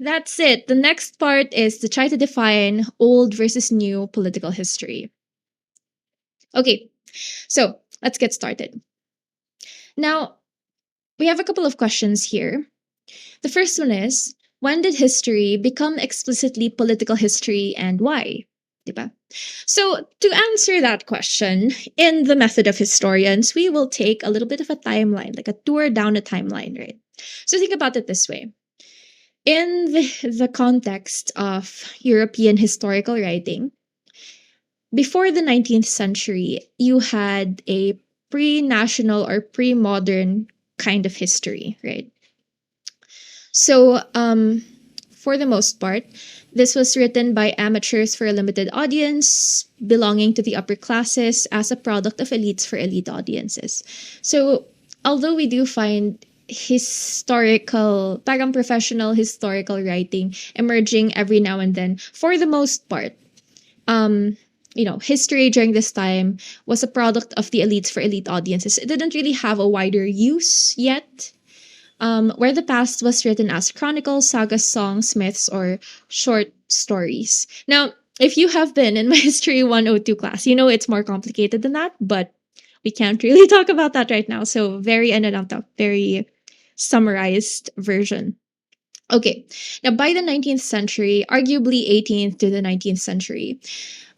That's it. The next part is to try to define old versus new political history. Okay, so let's get started. Now, we have a couple of questions here. The first one is, when did history become explicitly political history and why? Diba? So, to answer that question, in the method of historians, we will take a little bit of a timeline, like a tour down a timeline, right? So, think about it this way. In the context of European historical writing, before the 19th century, you had a pre national or pre modern kind of history, right? So, for the most part, this was written by amateurs for a limited audience, belonging to the upper classes as a product of elites for elite audiences. So, although we do find historical, parang professional historical writing emerging every now and then, for the most part, history during this time was a product of the elites for elite audiences. It didn't really have a wider use yet, where the past was written as chronicles, sagas, songs, myths, or short stories. Now, if you have been in my History 102 class, you know it's more complicated than that, but we can't really talk about that right now. So, very summarized version. Okay, now by the 19th century, arguably 18th to the 19th century,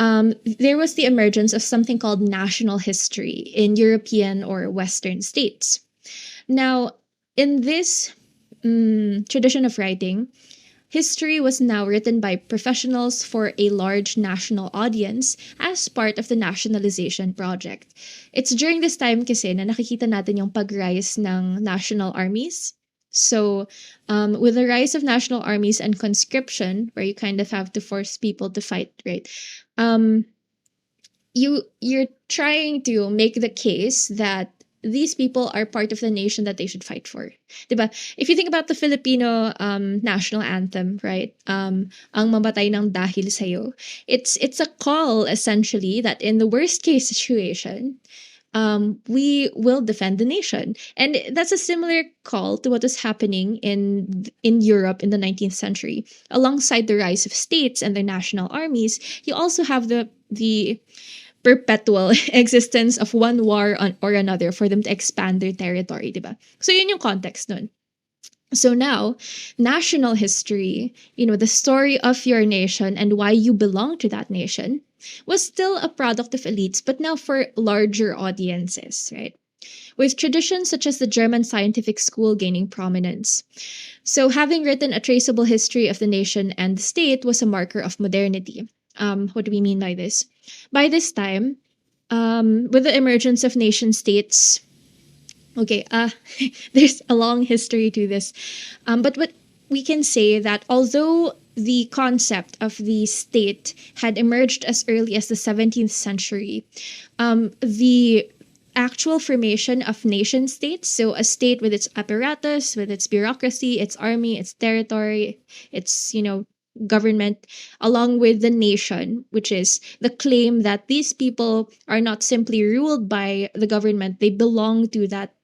there was the emergence of something called national history in European or Western states. Now, in this tradition of writing, history was now written by professionals for a large national audience as part of the nationalization project. It's during this time kasi na nakikita natin yung pag-rise ng national armies. So, with the rise of national armies and conscription, where you kind of have to force people to fight, right? Um, you're trying to make the case that these people are part of the nation that they should fight for. Diba? If you think about the Filipino national anthem, right? Ang mamatay ng dahil sa'yo. It's a call essentially that in the worst case situation, we will defend the nation. And that's a similar call to what was happening in Europe in the 19th century. Alongside the rise of states and their national armies, you also have the perpetual existence of one war or another for them to expand their territory, diba? So yun yung context nun. So now, national history, the story of your nation and why you belong to that nation, was still a product of elites, but now for larger audiences, right? With traditions such as the German scientific school gaining prominence. So having written a traceable history of the nation and the state was a marker of modernity. What do we mean by this? By this time, with the emergence of nation states, okay, there's a long history to this, but what we can say that although the concept of the state had emerged as early as the 17th century, the actual formation of nation states, so a state with its apparatus, with its bureaucracy, its army, its territory, its, government, along with the nation, which is the claim that these people are not simply ruled by the government, they belong to that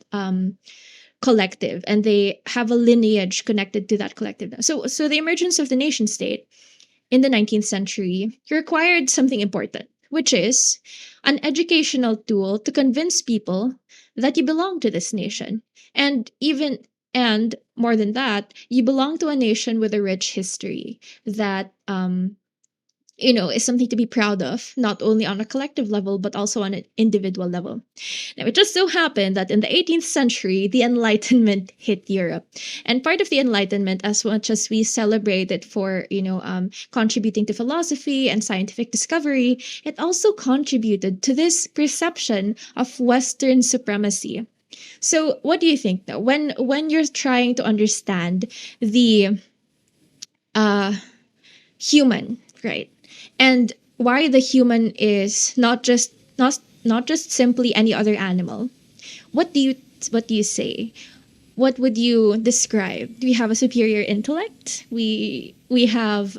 collective and they have a lineage connected to that collective. So the emergence of the nation state in the 19th century required something important, which is an educational tool to convince people that you belong to this nation. And more than that, you belong to a nation with a rich history that is something to be proud of, not only on a collective level, but also on an individual level. Now, it just so happened that in the 18th century, the Enlightenment hit Europe. And part of the Enlightenment, as much as we celebrate it for, contributing to philosophy and scientific discovery, it also contributed to this perception of Western supremacy. So, what do you think, though? When you're trying to understand the human, right? And why the human is not just simply any other animal. What do you say? What would you describe? Do we have a superior intellect? We have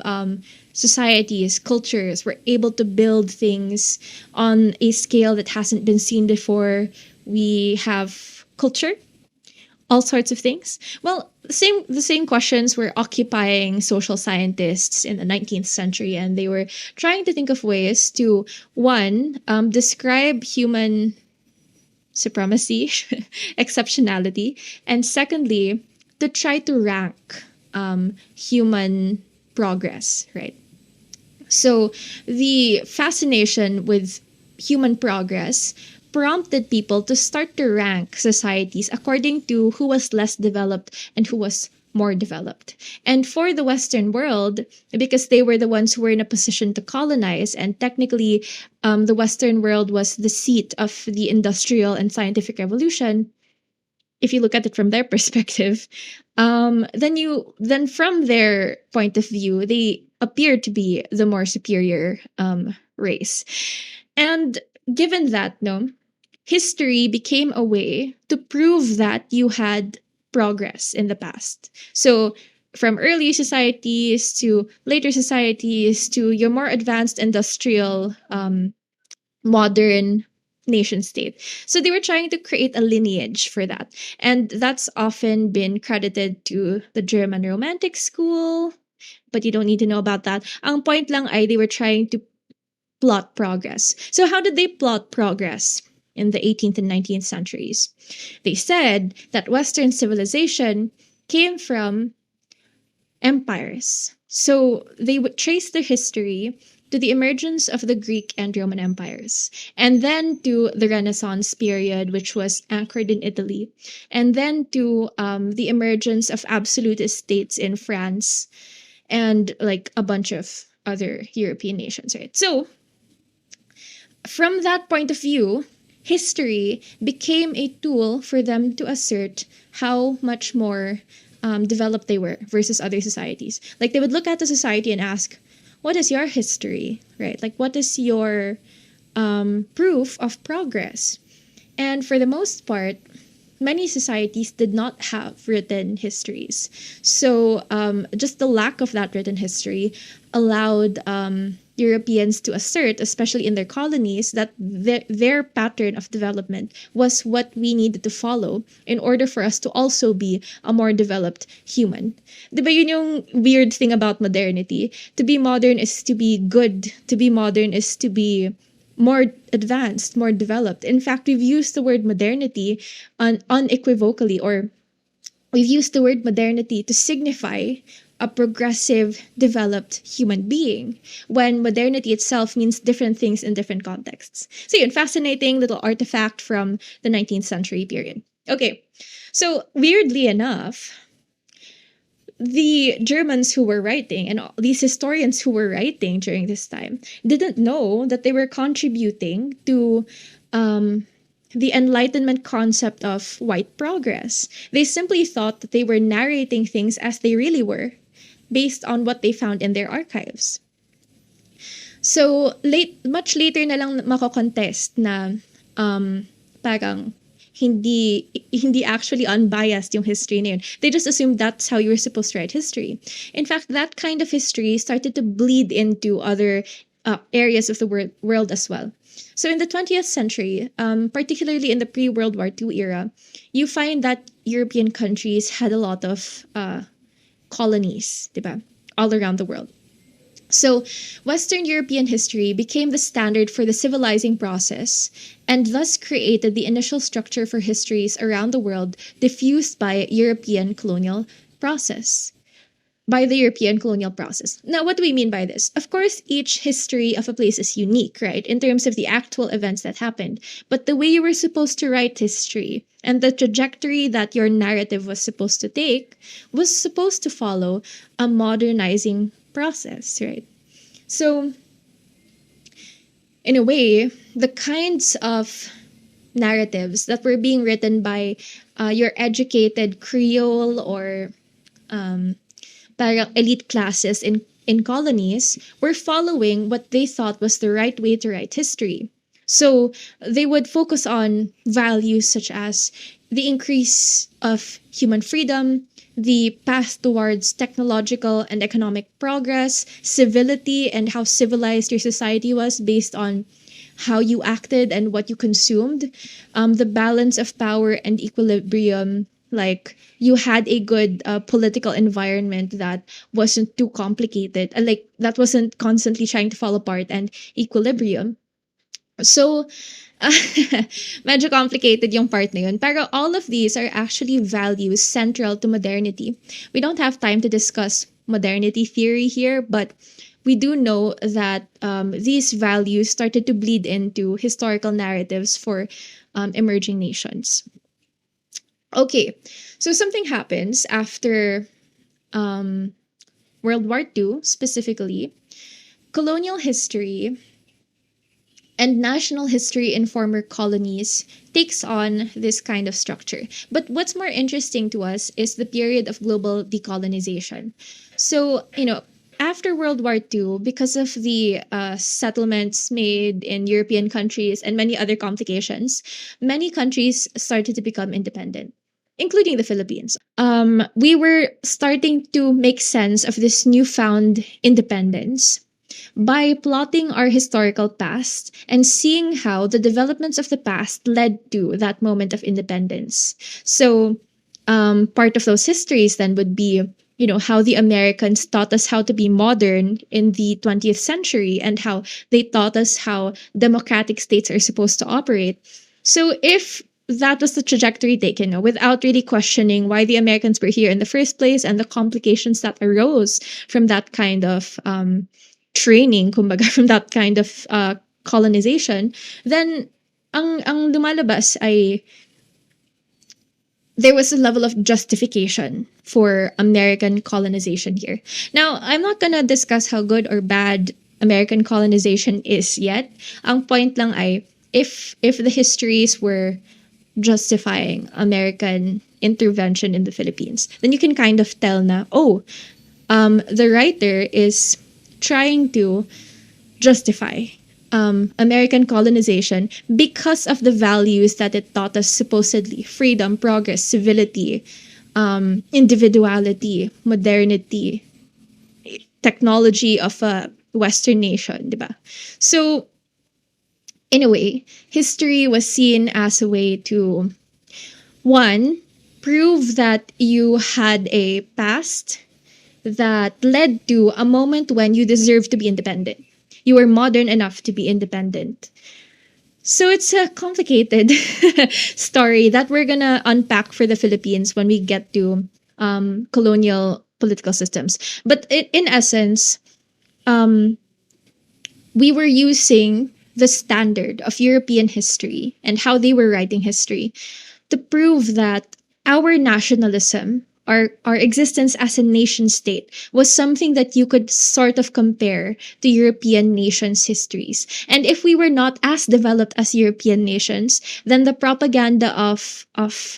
societies, cultures. We're able to build things on a scale that hasn't been seen before. We have culture. all sorts of things. Well, the same questions were occupying social scientists in the 19th century, and they were trying to think of ways to, one, describe human supremacy, exceptionality, and secondly, to try to rank human progress, right? So the fascination with human progress prompted people to start to rank societies according to who was less developed and who was more developed. And for the Western world, because they were the ones who were in a position to colonize, and technically the Western world was the seat of the industrial and scientific revolution, if you look at it from their perspective, then from their point of view, they appear to be the more superior race. And given that, no, history became a way to prove that you had progress in the past. So from early societies to later societies to your more advanced industrial modern nation state. So they were trying to create a lineage for that. And that's often been credited to the German Romantic School, but you don't need to know about that. Ang point lang ay they were trying to plot progress. So how did they plot progress in the 18th and 19th centuries? They said that Western civilization came from empires. So they would trace their history to the emergence of the Greek and Roman empires, and then to the Renaissance period, which was anchored in Italy, and then to the emergence of absolutist states in France and like a bunch of other European nations, right? So, from that point of view, history became a tool for them to assert how much more developed they were versus other societies. Like they would look at the society and ask, what is your history, right? Like, what is your proof of progress? And for the most part, many societies did not have written histories. So just the lack of that written history allowed Europeans to assert, especially in their colonies, that their pattern of development was what we needed to follow in order for us to also be a more developed human. Diba yun yung weird thing about modernity? To be modern is to be good. To be modern is to be more advanced, more developed. In fact, we've used the word modernity unequivocally, or we've used the word modernity to signify a progressive, developed human being, when modernity itself means different things in different contexts. So yun, fascinating little artifact from the 19th century period. Okay, so weirdly enough, the Germans who were writing and these historians who were writing during this time didn't know that they were contributing to the Enlightenment concept of white progress. They simply thought that they were narrating things as they really were, based on what they found in their archives. So, much later na lang mako-contest na parang hindi actually unbiased yung history na yun. They just assumed that's how you were supposed to write history. In fact, that kind of history started to bleed into other areas of the world as well. So in the 20th century, particularly in the pre-World War II era, you find that European countries had a lot of colonies, diba? All around the world. So, Western European history became the standard for the civilizing process and thus created the initial structure for histories around the world diffused by the European colonial process. Now, what do we mean by this? Of course, each history of a place is unique, right, in terms of the actual events that happened. But the way you were supposed to write history and the trajectory that your narrative was supposed to take was supposed to follow a modernizing process, right? So, in a way, the kinds of narratives that were being written by your educated Creole or parang elite classes in colonies were following what they thought was the right way to write history. So they would focus on values such as the increase of human freedom, the path towards technological and economic progress, civility, and how civilized your society was based on how you acted and what you consumed, the balance of power and equilibrium Like you had a good political environment that wasn't too complicated, like that wasn't constantly trying to fall apart, and equilibrium. So, medyo complicated yung part na yun. Pero all of these are actually values central to modernity. We don't have time to discuss modernity theory here, but we do know that these values started to bleed into historical narratives for emerging nations. Okay, so something happens after um, World War II, specifically. Colonial history and national history in former colonies takes on this kind of structure. But what's more interesting to us is the period of global decolonization. So, after World War II, because of the settlements made in European countries and many other complications, many countries started to become independent, including the Philippines. We were starting to make sense of this newfound independence by plotting our historical past and seeing how the developments of the past led to that moment of independence. So, part of those histories then would be, how the Americans taught us how to be modern in the 20th century and how they taught us how democratic states are supposed to operate. So, if that was the trajectory taken, without really questioning why the Americans were here in the first place and the complications that arose from that kind of training, kumbaga, from that kind of colonization, then ang lumalabas ay there was a level of justification for American colonization here. Now, I'm not gonna discuss how good or bad American colonization is yet. Ang point lang ay if the histories were justifying American intervention in the Philippines, then you can kind of tell na, the writer is trying to justify American colonization because of the values that it taught us, supposedly freedom, progress, civility, individuality, modernity, technology of a Western nation, diba? So, in a way, history was seen as a way to, one, prove that you had a past that led to a moment when you deserve to be independent. You were modern enough to be independent. So it's a complicated story that we're gonna unpack for the Philippines when we get to colonial political systems. But in essence, we were using the standard of European history and how they were writing history to prove that our nationalism, our existence as a nation state, was something that you could sort of compare to European nations' histories. And if we were not as developed as European nations, then the propaganda of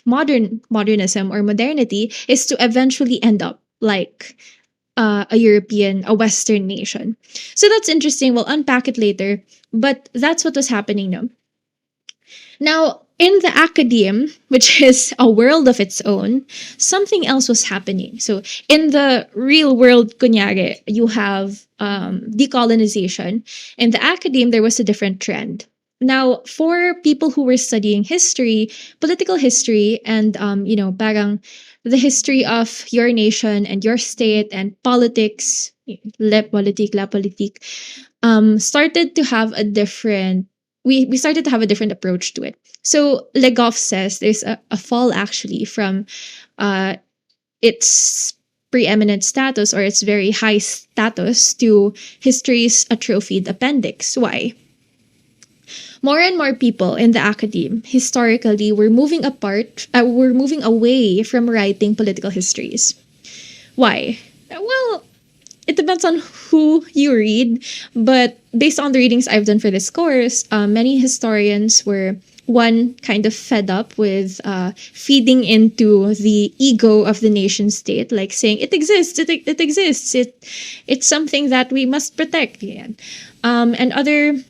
modernism or modernity is to eventually end up like a Western nation. So that's interesting. We'll unpack it later. But that's what was happening now. Now, in the academe, which is a world of its own, something else was happening. So, in the real world, kunyari, you have decolonization. In the academe, there was a different trend. Now, for people who were studying history, political history, and parang the history of your nation and your state and politics, le politique, la politique, started to have a different we started to have a different approach to it. So Legoff says there's a fall actually from its preeminent status or its very high status to history's atrophied appendix. Why? More and more people in the academe historically were moving away from writing political histories. Why? Well, it depends on who you read, but based on the readings I've done for this course, many historians were one kind of fed up with feeding into the ego of the nation state, like saying it exists, it exists, it's something that we must protect. Yeah. And other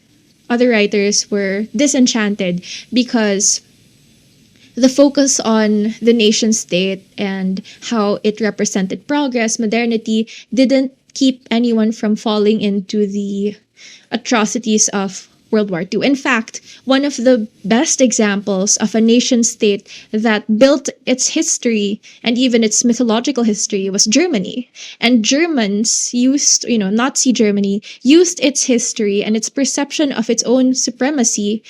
writers were disenchanted because the focus on the nation state and how it represented progress, modernity, didn't keep anyone from falling into the atrocities of World War II. In fact, one of the best examples of a nation state that built its history and even its mythological history was Germany. And Germans used, Nazi Germany used its history and its perception of its own supremacy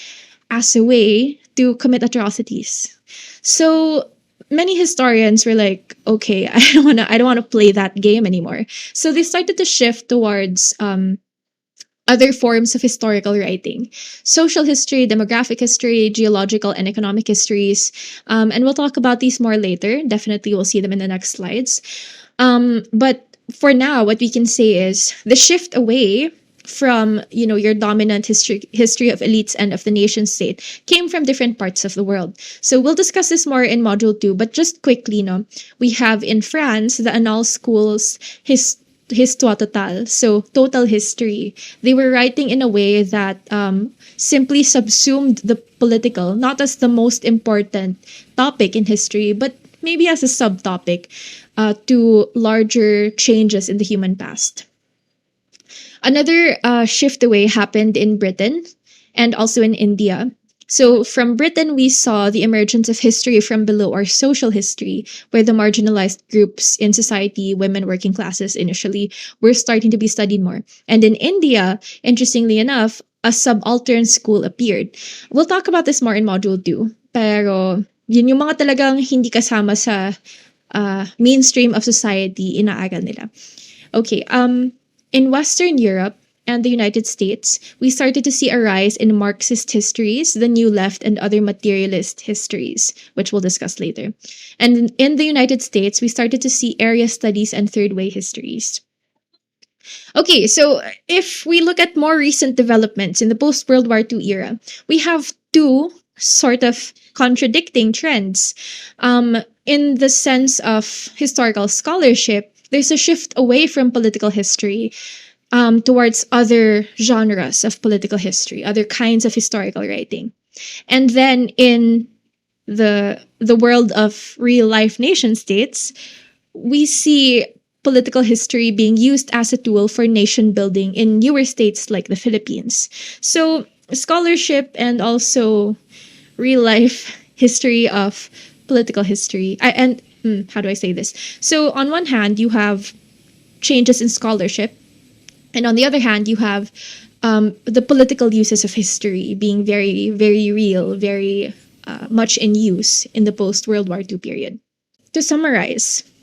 as a way to commit atrocities. So many historians were like, okay, I don't want to play that game anymore. So they started to shift towards other forms of historical writing: social history, demographic history, geological and economic histories. And we'll talk about these more later. Definitely, we'll see them in the next slides. But for now, what we can say is the shift away from your dominant history of elites and of the nation state came from different parts of the world. So we'll discuss this more in module 2, but just quickly, we have in France the Annales schools Histoire totale, so total history. They were writing in a way that simply subsumed the political, not as the most important topic in history, but maybe as a subtopic to larger changes in the human past. Another shift away happened in Britain and also in India. So from Britain, we saw the emergence of history from below, or social history, where the marginalized groups in society, women, working classes initially, were starting to be studied more. And in India, interestingly enough, a subaltern school appeared. We'll talk about this more in Module 2. Pero yun yung mga talagang hindi kasama sa mainstream of society, inaaral nila. Okay, in Western Europe and the United States, we started to see a rise in Marxist histories, the New Left, and other materialist histories, which we'll discuss later. And in the United States, we started to see area studies and third way histories. Okay, so if we look at more recent developments in the post-World War II era, we have two sort of contradicting trends. In the sense of historical scholarship, there's a shift away from political history towards other genres of political history, other kinds of historical writing. And then in the world of real life nation states, we see political history being used as a tool for nation building in newer states like the Philippines. So scholarship and also real life history of political history. How do I say this? So on one hand, you have changes in scholarship, and on the other hand, you have the political uses of history being very, very real, very much in use in the post-World War II period. To summarize,